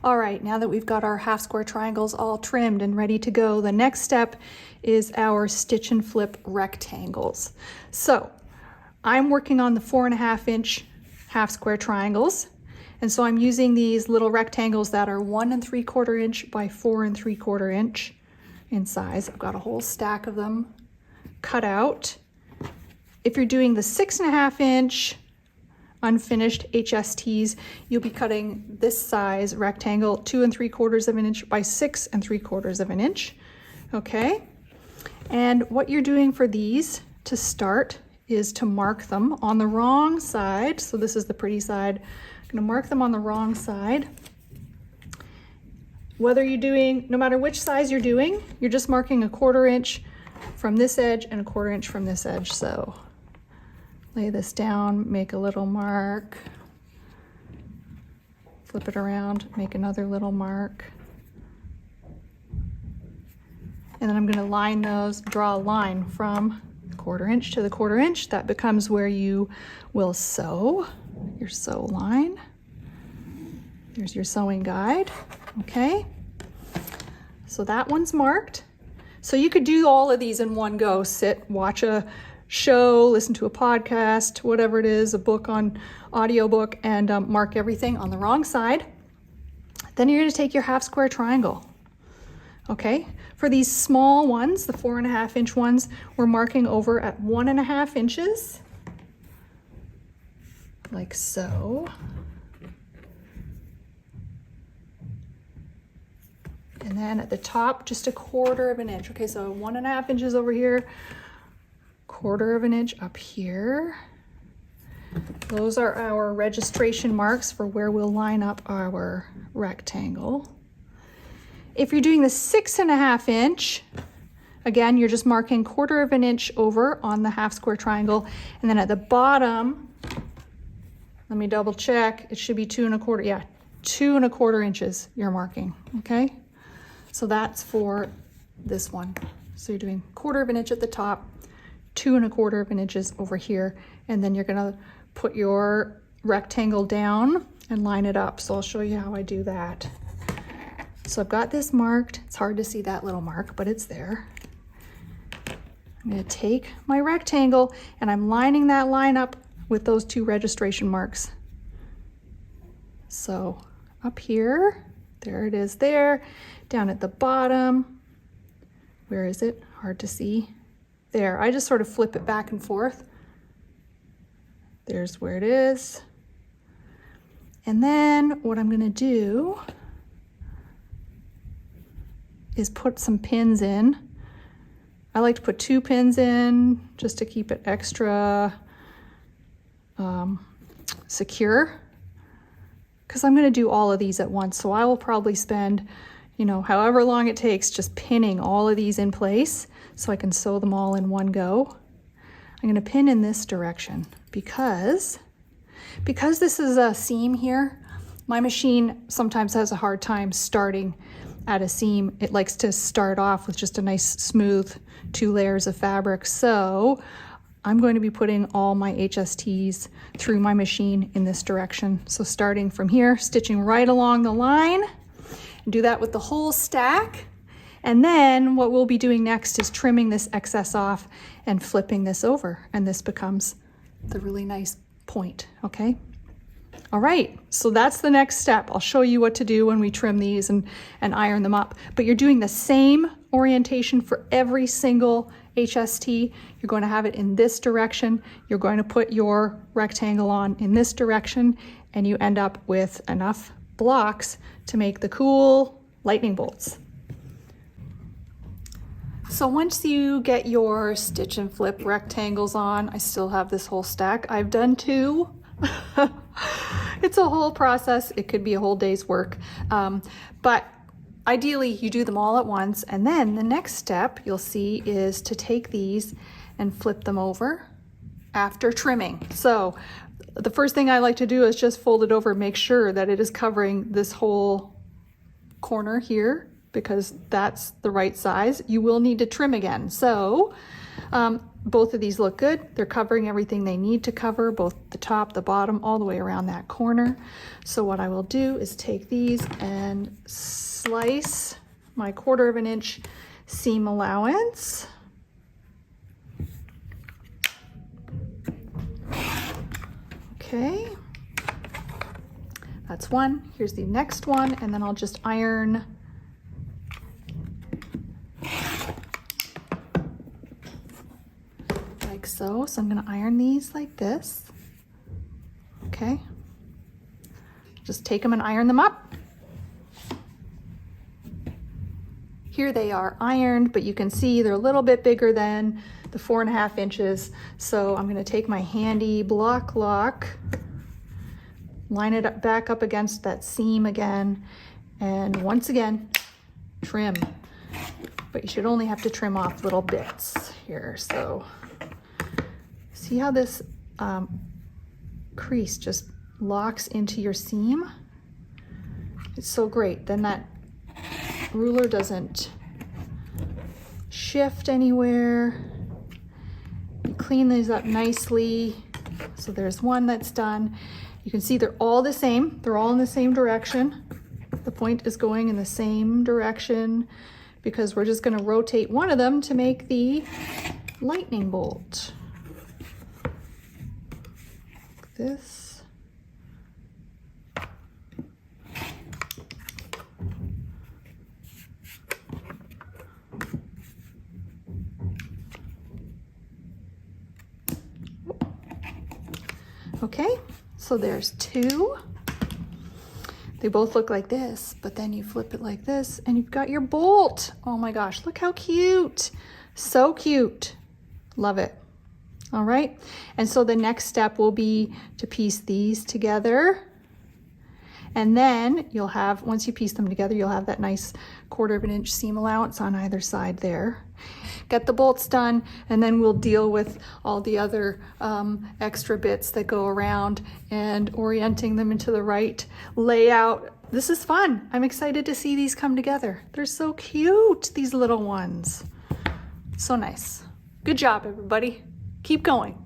All right, now that we've got our half square triangles all trimmed and ready to go, the next step is our stitch and flip rectangles. So I'm working on the 4.5 inch half square triangles. And so I'm using these little rectangles that are 1 3/4 inch by 4 3/4 inch in size. I've got a whole stack of them cut out. If you're doing the 6.5 inch unfinished HSTs, you'll be cutting this size rectangle 2 3/4 inch by 6 3/4 inch. Okay, and what you're doing for these to start is to mark them on the wrong side. So this is the pretty side. I'm going to mark them on the wrong side. Whether you're doing, no matter which size you're doing, you're just marking 1/4 inch from this edge and 1/4 inch from this edge. So lay this down, make a little mark, flip it around, make another little mark. And then I'm going to line those, draw a line from the 1/4 inch to the 1/4 inch. That becomes where you will sew your sew line. There's your sewing guide. Okay, so that one's marked. So you could do all of these in one go. Sit, watch a show, listen to a podcast, whatever it is, a book on audiobook, and mark everything on the wrong side. Then you're going to take your half square triangle. Okay, for these small ones, the 4.5 inch ones, we're marking over at 1.5 inches, like so. And then at the top, just 1/4 inch. Okay, so 1.5 inches over here, 1/4 inch up here. Those are our registration marks for where we'll line up our rectangle. If you're doing the 6.5 inch, again, you're just marking 1/4 inch over on the half square triangle. And then at the bottom, let me double check, it should be 2 1/4, yeah, 2 1/4 inches you're marking, okay? So that's for this one. So you're doing 1/4 inch at the top, 2 1/4 inches over here, and then you're gonna put your rectangle down and line it up. So I'll show you how I do that. So I've got this marked. It's hard to see that little mark, but it's there. I'm gonna take my rectangle and I'm lining that line up with those 2 registration marks. So up here, there it is there. Down at the bottom, where is it? Hard to see. There, I just sort of flip it back and forth. There's where it is. And then what I'm gonna do is put some pins in. I like to put 2 pins in just to keep it extra secure, because I'm gonna do all of these at once. So I will probably spend, you know, however long it takes just pinning all of these in place so I can sew them all in one go. I'm gonna pin in this direction because this is a seam here. My machine sometimes has a hard time starting at a seam. It likes to start off with just a nice smooth 2 layers of fabric. So I'm going to be putting all my HSTs through my machine in this direction. So starting from here, stitching right along the line, and do that with the whole stack. And then what we'll be doing next is trimming this excess off and flipping this over. And this becomes the really nice point, okay? All right, so that's the next step. I'll show you what to do when we trim these and iron them up. But you're doing the same orientation for every single HST. You're going to have it in this direction. You're going to put your rectangle on in this direction, and you end up with enough blocks to make the cool lightning bolts. So once you get your stitch and flip rectangles on, I still have this whole stack. I've done 2. It's a whole process. It could be a whole day's work. But ideally you do them all at once. And then the next step you'll see is to take these and flip them over after trimming. So the first thing I like to do is just fold it over, make sure that it is covering this whole corner here, because that's the right size. You will need to trim again. So both of these look good. They're covering everything they need to cover, both the top, the bottom, all the way around that corner. So what I will do is take these and slice my 1/4 inch seam allowance. Okay, that's one. Here's the next one, and then I'll just iron like so. So I'm gonna iron these like this. Okay, just take them and iron them up. Here they are ironed, but you can see they're a little bit bigger than the 4.5 inches. So I'm gonna take my handy block lock, line it up, back up against that seam again, and once again, trim. But you should only have to trim off little bits here. So see how this crease just locks into your seam? It's so great. Then that ruler doesn't shift anywhere. You clean these up nicely. So there's one that's done. You can see they're all the same. They're all in the same direction. The point is going in the same direction because we're just going to rotate one of them to make the lightning bolt. Like this. Okay, so there's two. They both look like this, but then you flip it like this and you've got your bolt. Oh my gosh, look how cute. So cute. Love it. All right, and so the next step will be to piece these together. And then you'll have, once you piece them together, you'll have that nice 1/4 inch seam allowance on either side there. Get the bolts done, and then we'll deal with all the other extra bits that go around and orienting them into the right layout. This is fun. I'm excited to see these come together. They're so cute, these little ones. So nice. Good job, everybody. Keep going.